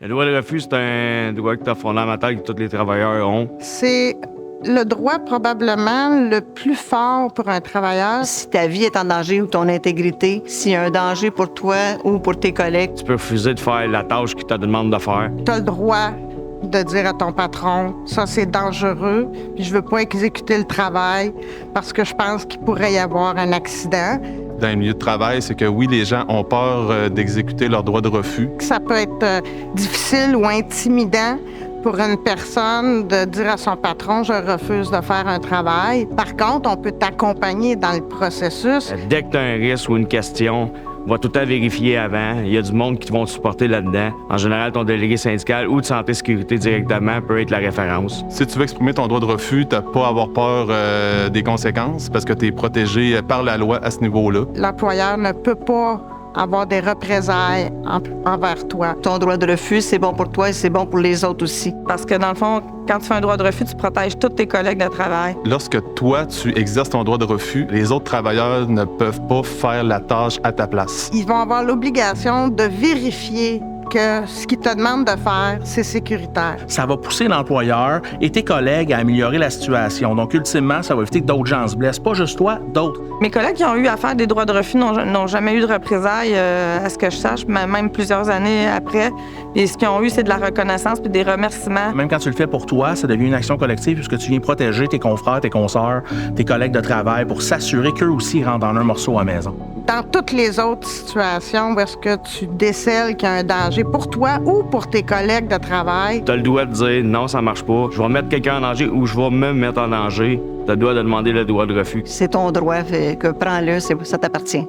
Le droit de refus, c'est un droit fondamental que tous les travailleurs ont. C'est le droit probablement le plus fort pour un travailleur. Si ta vie est en danger ou ton intégrité, s'il y a un danger pour toi ou pour tes collègues, Tu peux refuser de faire la tâche qu'il te demande de faire. Tu as le droit de dire à ton patron, ça c'est dangereux, puis je veux pas exécuter le travail parce que je pense qu'il pourrait y avoir un accident. Dans les milieux de travail, c'est que oui, les gens ont peur d'exécuter leur droit de refus. Ça peut être difficile ou intimidant pour une personne de dire à son patron, je refuse de faire un travail. Par contre, on peut t'accompagner dans le processus. Dès que tu as un risque ou une question, on va tout le temps vérifier avant. Il y a du monde qui vont te supporter là-dedans. En général, ton délégué syndical ou de santé et sécurité directement peut être la référence. Si tu veux exprimer ton droit de refus, tu n'as pas à avoir peur des conséquences parce que tu es protégé par la loi à ce niveau-là. L'employeur ne peut pas avoir des représailles envers toi. ton droit de refus, c'est bon pour toi et c'est bon pour les autres aussi. Parce que dans le fond, quand tu fais un droit de refus, tu protèges tous tes collègues de travail. Lorsque toi, tu exerces ton droit de refus, les autres travailleurs ne peuvent pas faire la tâche à ta place. Ils vont avoir l'obligation de vérifier que ce qu'ils te demandent de faire, c'est sécuritaire. Ça va pousser l'employeur et tes collègues à améliorer la situation. Donc, ultimement, ça va éviter que d'autres gens se blessent. Pas juste toi, d'autres. Mes collègues qui ont eu à faire des droits de refus n'ont jamais eu de représailles, à ce que je sache, même plusieurs années après. Et ce qu'ils ont eu, c'est de la reconnaissance puis des remerciements. Même quand tu le fais pour toi, ça devient une action collective puisque tu viens protéger tes confrères, tes consoeurs, tes collègues de travail pour s'assurer qu'eux aussi rentrent dans un morceau à la maison. Dans toutes les autres situations où est-ce que tu décèles qu'il y a un danger pour toi ou pour tes collègues de travail, Tu as le droit de dire non, ça marche pas, je vais mettre quelqu'un en danger ou je vais me mettre en danger. Tu as le droit de demander le droit de refus. C'est ton droit, fait que prends-le, ça t'appartient.